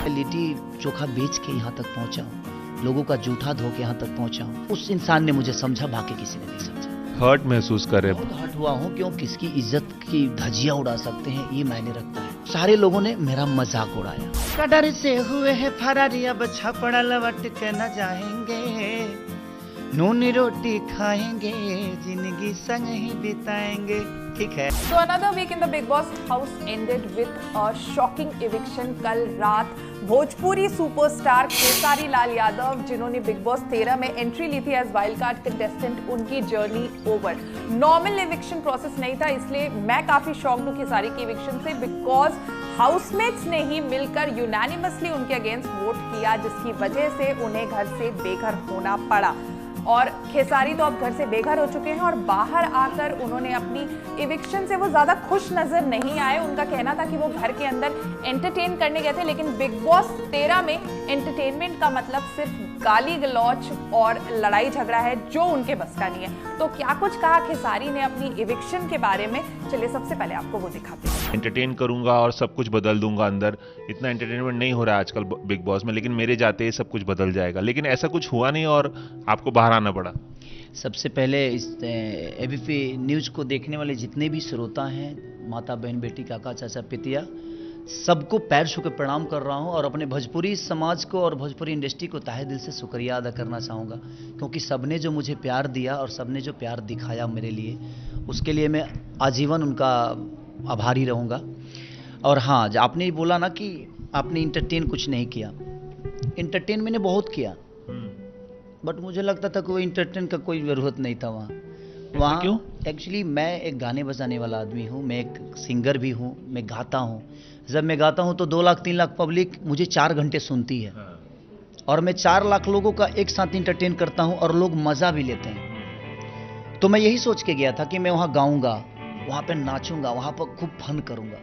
लिट्टी चोखा बेच के यहाँ तक पहुँचा हूँ, लोगों का जूठा धो के यहाँ तक पहुँचा हूँ। उस इंसान ने मुझे समझा, बाकी किसी ने नहीं समझा। हर्ट महसूस कर रहे हैं? बहुत हर्ट हुआ हूँ, क्यों किसकी इज्जत की धज्जियां उड़ा सकते हैं ये मायने रखता है। सारे लोगों ने मेरा मजाक उड़ाया। कदर से हुए हैं फरारी, अब छपड़ा लौट के न जाएंगे, नूनी रोटी खाएंगे, जिंदगी संग ही बिताएंगे। ठीक है। So another week in the Big Boss house ended with a shocking eviction. कल रात भोजपुरी सुपरस्टार खेसारी लाल यादव, जिन्होंने बिग बॉस 13 में एंट्री ली थी एज वाइल्ड कार्ड कंटेस्टेंट, उनकी journey over. Normal eviction process नहीं था, इसलिए मैं काफी शॉक्ड हूँ खेसारी की इविक्शन से, बिकॉज हाउसमेट्स ने ही मिलकर यूनानिमसली उनके अगेंस्ट वोट किया, जिसकी वजह से उन्हें घर से बेघर होना पड़ा। और खेसारी तो अब घर से बेघर हो चुके हैं और बाहर आकर उन्होंने अपनी इविक्शन से वो ज़्यादा खुश नज़र नहीं आए। उनका कहना था कि वो घर के अंदर एंटरटेन करने गए थे, लेकिन बिग बॉस 13 में एंटरटेनमेंट का मतलब सिर्फ गाली गलौच और लड़ाई झगड़ा है, जो उनके बस का नहीं है। तो क्या कुछ कहा खेसारी ने अपनी इविक्शन के बारे में, चलिए सबसे पहले आपको वो दिखाते हैं। एंटरटेन करूंगा और सब कुछ बदल दूंगा अंदर, इतना एंटरटेनमेंट नहीं हो रहा है आजकल बिग बॉस में, लेकिन मेरे जाते ही सब कुछ बदल जाएगा। लेकिन ऐसा कुछ हुआ नहीं और आपको बाहर आना पड़ा। सबसे पहले इस एबीपी न्यूज़ को देखने वाले जितने भी श्रोता हैं, माता बहन बेटी काका चाचा पितिया, सबको पैर छू के प्रणाम कर रहा हूं और अपने भोजपुरी समाज को और भोजपुरी इंडस्ट्री को तहे दिल से शुक्रिया अदा करना चाहूँगा, क्योंकि सबने जो मुझे प्यार दिया और सबने जो प्यार दिखाया मेरे लिए, उसके लिए मैं आजीवन उनका आभारी रहूँगा। और हाँ, आपने बोला ना कि आपने इंटरटेन कुछ नहीं किया, इंटरटेन मैंने बहुत किया, बट मुझे लगता था कि वो इंटरटेन का कोई ज़रूरत नहीं था वहाँ। क्यों? एक्चुअली मैं एक गाने बजाने वाला आदमी हूँ, मैं एक सिंगर भी हूँ, मैं गाता हूँ। जब मैं गाता हूँ तो 2 लाख 3 लाख पब्लिक मुझे 4 घंटे सुनती है, और मैं 4 लाख लोगों का एक साथ इंटरटेन करता हूँ और लोग मज़ा भी लेते हैं। तो मैं यही सोच के गया था कि मैं वहाँ गाऊँगा, वहाँ पे नाचूंगा, वहाँ पर खूब फन करूँगा,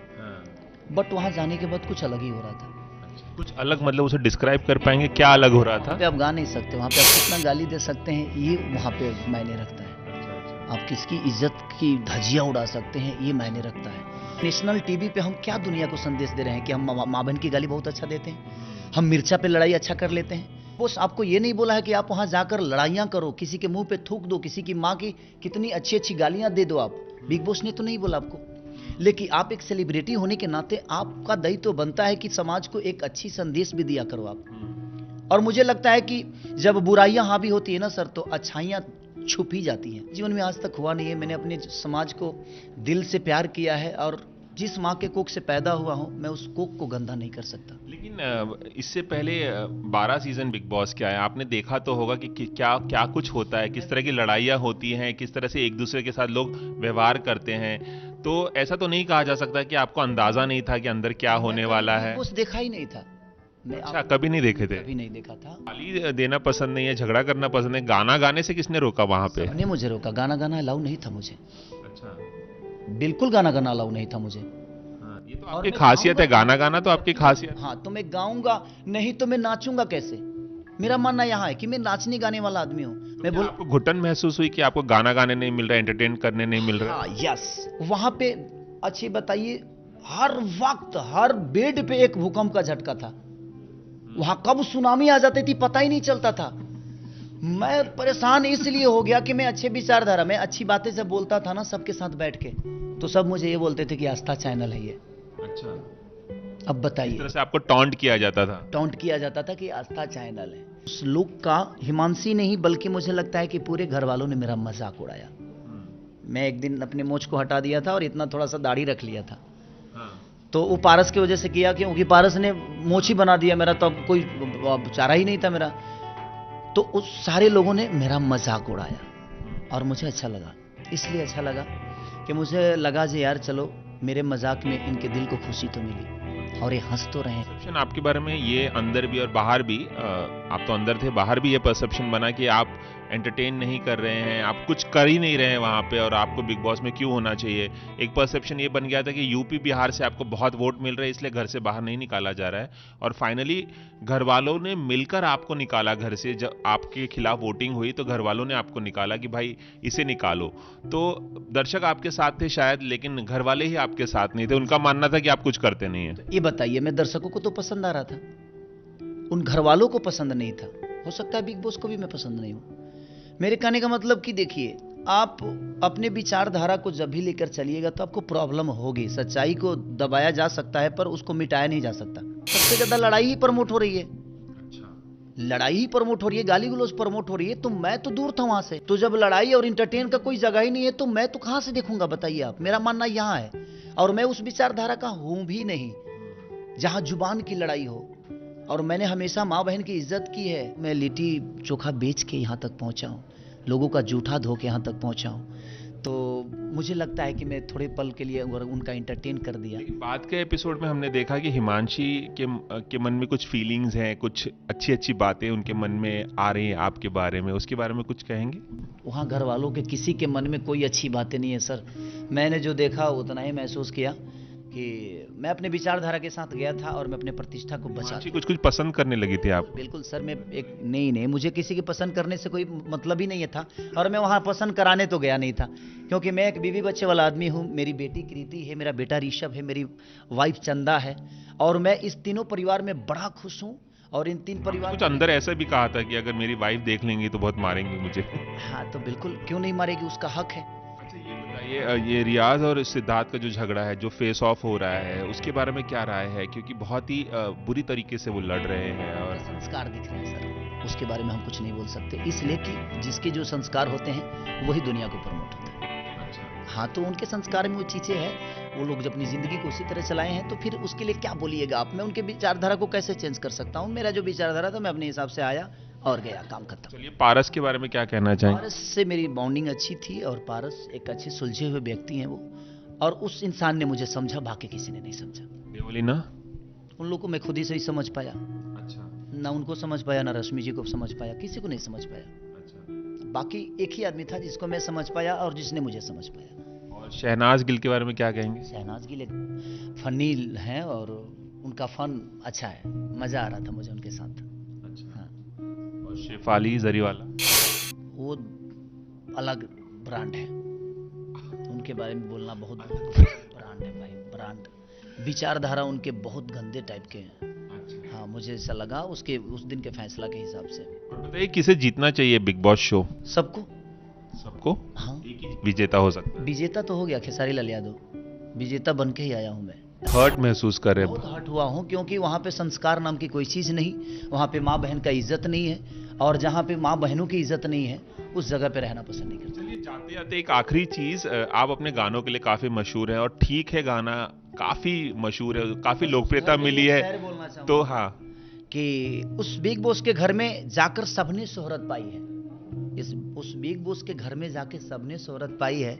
बट वहाँ जाने के बाद कुछ अलग ही हो रहा था। कुछ अलग मतलब उसे डिस्क्राइब कर पाएंगे क्या अलग हो रहा था? वहाँ पे आप गा नहीं सकते, वहाँ पे आप कितना गाली दे सकते हैं ये वहाँ पे मायने रखता है। आप किसकी इज्जत की धज्जियां उड़ा सकते हैं ये मायने रखता है। नेशनल टीवी पे हम क्या दुनिया को संदेश दे रहे हैं कि हम माँ बहन की गाली बहुत अच्छा देते हैं, हम मिर्चा पे लड़ाई अच्छा कर लेते हैं। बॉस आपको ये नहीं बोला है कि आप वहाँ जाकर लड़ाइयाँ करो, किसी के मुंह पे थूक दो, किसी की माँ की कितनी अच्छी अच्छी गालियाँ दे दो आप। बिग बॉस ने तो नहीं बोला आपको, लेकिन आप एक सेलिब्रिटी होने के नाते आपका दायित्व तो बनता है कि समाज को एक अच्छी संदेश भी दिया करो आप। और मुझे लगता है कि जब बुराइयां हावी होती है ना सर, तो अच्छाइयां छुप ही जाती हैं। जीवन में आज तक हुआ नहीं है, मैंने अपने समाज को दिल से प्यार किया है, और जिस माँ के कोख से पैदा हुआ हूं, मैं उस कोख को गंदा नहीं कर सकता। लेकिन इससे पहले 12 सीजन बिग बॉस के आए, आपने देखा तो होगा कि क्या क्या कुछ होता है, किस तरह की लड़ाइयाँ होती हैं, किस तरह से एक दूसरे के साथ लोग व्यवहार करते हैं। तो ऐसा तो नहीं कहा जा सकता कि आपको अंदाजा नहीं था कि अंदर क्या होने वाला है? कुछ देखा ही नहीं था। अच्छा, कभी नहीं देखे थे? कभी नहीं देखा था। गाली देना पसंद नहीं है, झगड़ा करना पसंद है, गाना गाने से किसने रोका वहां पे? सबने मुझे रोका, गाना गाना अलाउ नहीं था मुझे। अच्छा, बिल्कुल गाना गाना अलाउ नहीं था मुझे। हाँ, ये तो आपकी खासियत है, गाना गाना तो आपकी खासियत। हाँ, तो मैं गाऊंगा नहीं तो मैं नाचूंगा कैसे? मेरा मानना यहाँ है कि मैं नाचने गाने वाला आदमी हूँ। मैं बोल, आपको घुटन महसूस हुई कि आपको गाना गाने नहीं मिल रहा, एंटरटेन करने नहीं मिल रहा? हाँ, यस। वहां पे अच्छी बताइए, हर वक्त हर बेड पे एक भूकंप का झटका था। वहां कब सुनामी आ जाती थी पता ही नहीं चलता था। मैं परेशान इसलिए हो गया कि मैं अच्छे विचारधारा में अच्छी बातें जब बोलता था ना सबके साथ बैठ के, तो सब मुझे ये बोलते थे कि आस्था चैनल है ये। अच्छा, अब बताइए, इस तरह से आपको टॉन्ट किया जाता था? टॉन्ट किया जाता था कि आस्था चैनल है। उस लुक का हिमांशी नहीं बल्कि मुझे लगता है कि पूरे घर वालों ने मेरा मजाक उड़ाया। मैं एक दिन अपने मूंछ को हटा दिया था और इतना थोड़ा सा दाढ़ी रख लिया था। तो वो पारस की वजह से किया, क्योंकि पारस ने मूंछ ही बना दिया मेरा, तो अब कोई चारा ही नहीं था मेरा। तो उस सारे लोगों ने मेरा मजाक उड़ाया और मुझे अच्छा लगा। इसलिए अच्छा लगा कि मुझे लगा जी यार चलो मेरे मजाक में इनके दिल को खुशी तो मिली और ये हंस तो रहे। परसेप्शन आपके बारे में ये अंदर भी और बाहर भी, आप तो अंदर थे, बाहर भी ये परसेप्शन बना कि आप एंटरटेन नहीं कर रहे हैं, आप कुछ कर ही नहीं रहे हैं वहाँ पे, और आपको बिग बॉस में क्यों होना चाहिए। एक परसेप्शन ये बन गया था कि यूपी बिहार से आपको बहुत वोट मिल रहे हैं, इसलिए घर से बाहर नहीं निकाला जा रहा है, और फाइनली घर वालों ने मिलकर आपको निकाला घर से। जब आपके खिलाफ वोटिंग हुई तो घर वालों ने आपको निकाला कि भाई इसे निकालो। तो दर्शक आपके साथ थे शायद, लेकिन घर वाले ही आपके साथ नहीं थे, उनका मानना था कि आप कुछ करते नहीं है। ये बताइए, मैं दर्शकों को तो पसंद आ रहा था, उन घर वालों को पसंद नहीं था। हो सकता है बिग बॉस को भी मैं पसंद नहीं हूँ। मेरे कहने का मतलब कि देखिए, आप अपने विचारधारा को जब भी लेकर चलिएगा तो आपको प्रॉब्लम होगी। सच्चाई को दबाया जा सकता है पर उसको मिटाया नहीं जा सकता। सबसे ज्यादा लड़ाई ही प्रमोट हो रही है, लड़ाई ही प्रमोट हो रही है, गाली गलौज प्रमोट हो रही है। तो मैं तो दूर था वहां से। तो जब लड़ाई और इंटरटेन का कोई जगह ही नहीं है तो मैं तो कहां से देखूंगा बताइए आप। मेरा मानना यहाँ है, और मैं उस विचारधारा का हूं भी नहीं जहां जुबान की लड़ाई हो। और मैंने हमेशा माँ बहन की इज्जत की है। मैं लिट्टी चोखा बेच के यहाँ तक पहुंचा हूँ, लोगों का जूठा धो के यहाँ तक पहुंचा हूँ। तो मुझे लगता है कि मैं थोड़े पल के लिए उनका एंटरटेन कर दिया। बाद के एपिसोड में हमने देखा कि हिमांशी के मन में कुछ फीलिंग्स हैं, कुछ अच्छी अच्छी बातें उनके मन में आ रही हैं आपके बारे में। उसके बारे में कुछ कहेंगे? वहाँ घर वालों के किसी के मन में कोई अच्छी बातें नहीं है सर। मैंने जो देखा उतना ही महसूस किया कि मैं अपने विचारधारा के साथ गया था और मैं अपने प्रतिष्ठा को बचा। कुछ पसंद करने लगी थी आप? बिल्कुल सर, मैं एक नहीं, मुझे किसी के पसंद करने से कोई मतलब ही नहीं था। और मैं वहाँ पसंद कराने तो गया नहीं था, क्योंकि मैं एक बीवी बच्चे वाला आदमी हूँ। मेरी बेटी कृति है, मेरा बेटा ऋषभ है, मेरी वाइफ चंदा है, और मैं इस तीनों परिवार में बड़ा खुश हूँ। और इन तीन परिवार कुछ अंदर ऐसा भी कहा था कि अगर मेरी वाइफ देख लेंगी तो बहुत मारेंगी मुझे। हाँ, तो बिल्कुल क्यों नहीं मारेगी, उसका हक है। ये रियाज और सिद्धार्थ का जो झगड़ा है, जो फेस ऑफ हो रहा है, उसके बारे में क्या राय है? क्योंकि बहुत ही बुरी तरीके से वो लड़ रहे हैं और संस्कार दिख रहे हैं सर, उसके बारे में हम कुछ नहीं बोल सकते, इसलिए कि जिसके जो संस्कार होते हैं वही दुनिया को प्रमोट होता है। हाँ, तो उनके संस्कार में वो चीजें हैं, वो लोग जब अपनी जिंदगी को उसी तरह चलाए हैं तो फिर उसके लिए क्या बोलिएगा आप। मैं उनके विचारधारा को कैसे चेंज कर सकता हूँ? मेरा जो विचारधारा था मैं अपने हिसाब से आया और गया, काम खत्म। चलिए, पारस के बारे में क्या कहना चाहेंगे? पारस से मेरी बॉन्डिंग अच्छी थी और पारस एक अच्छे सुलझे हुए व्यक्ति हैं वो, और उस इंसान ने मुझे समझा, बाकी किसी ने नहीं समझा। देवलीना? उन लोगों को मैं खुद ही से ही समझ पाया। अच्छा। ना उनको समझ पाया, ना रश्मि जी को समझ पाया, किसी को नहीं समझ पाया। अच्छा। बाकी एक ही आदमी था जिसको मैं समझ पाया और जिसने मुझे समझ पाया। और शहनाज गिल के बारे में क्या कहेंगे? शहनाज गिल एक फनी हैं और उनका फन अच्छा है, मजा आ रहा था मुझे उनके साथ। और शेफाली जरीवाला? वो अलग ब्रांड है, उनके बारे में बोलना बहुत ब्रांड है भाई, ब्रांड। विचारधारा उनके बहुत गंदे टाइप के हैं। हाँ, मुझे ऐसा लगा उसके उस दिन के फैसला के हिसाब से। बताइए, किसे जीतना चाहिए बिग बॉस शो? सबको। सबको? हाँ, एक ही विजेता हो सकता है। विजेता तो हो गया खेसारी लाल यादव, विजेता बन के ही आया हूँ मैं। हर्ट महसूस कर रहे हैं? बहुत हर्ट हुआ हूँ, क्योंकि वहाँ पे संस्कार नाम की कोई चीज नहीं, वहाँ पे माँ बहन का इज्जत नहीं है, और जहाँ पे माँ बहनों की इज्जत नहीं है उस जगह पे रहना पसंद नहीं करता। चलिए, जाते जाते एक आखिरी चीज, आप अपने गानों के लिए काफी मशहूर हैं, और ठीक है, गाना काफी मशहूर है, काफी लोकप्रियता मिली है, तो हाँ, कि उस बिग बॉस के घर में जाकर सबने शोहरत पाई है। उस बिग बॉस के घर में जाके सबने शोहरत पाई है,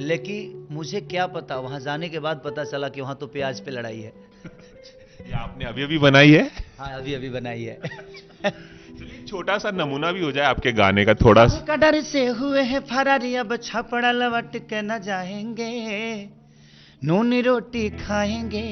लेकिन मुझे क्या पता, वहां जाने के बाद पता चला कि वहां तो प्याज पे लड़ाई है। ये आपने अभी अभी बनाई है? हाँ, अभी अभी बनाई है। चलिए, छोटा सा नमूना भी हो जाए आपके गाने का थोड़ा सा। कदर से हुए हैं फरारी, अब छपड़ा लौट के न जाएंगे, नून रोटी खाएंगे,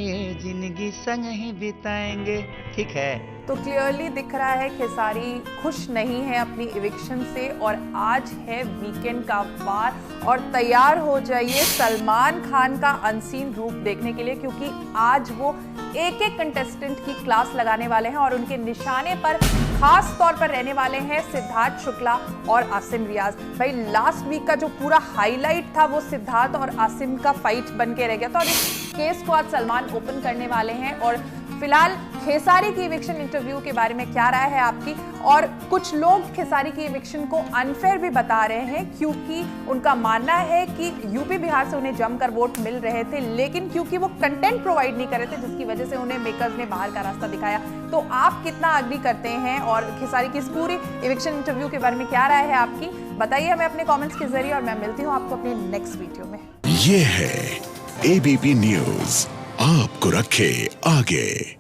जिंदगी संग ही बिताएंगे। ठीक है, तो क्लियरली दिख रहा है खेसारी खुश नहीं है अपनी इविक्शन से, और आज है वीकेंड का वार, और तैयार हो जाइए सलमान खान का अनसीन रूप देखने के लिए, क्योंकि आज वो एक एक कंटेस्टेंट की क्लास लगाने वाले हैं, और उनके निशाने पर खास तौर पर रहने वाले हैं सिद्धार्थ शुक्ला और आसिम रियाज। भाई, लास्ट वीक का जो पूरा हाईलाइट था वो सिद्धार्थ और आसिम का फाइट बन के रह गया था, और इस केस को आज सलमान ओपन करने वाले हैं। और फिलहाल खेसारी की इविक्शन इंटरव्यू के बारे में क्या राय है आपकी? और कुछ लोग खेसारी की इविक्शन को अनफेयर भी बता रहे हैं, क्योंकि उनका मानना है कि यूपी बिहार से उन्हें जमकर वोट मिल रहे थे, लेकिन क्योंकि वो कंटेंट प्रोवाइड नहीं कर रहे थे, जिसकी वजह से उन्हें मेकर्स ने बाहर का रास्ता दिखाया। तो आप कितना एग्री करते हैं, और खेसारी की इस पूरी इविक्शन इंटरव्यू के बारे में क्या राय है आपकी? बताइए हमें अपने कॉमेंट्स के जरिए, और मैं मिलती हूँ आपको अपने नेक्स्ट वीडियो में। ये है एबीपी न्यूज, आपको रखे आगे।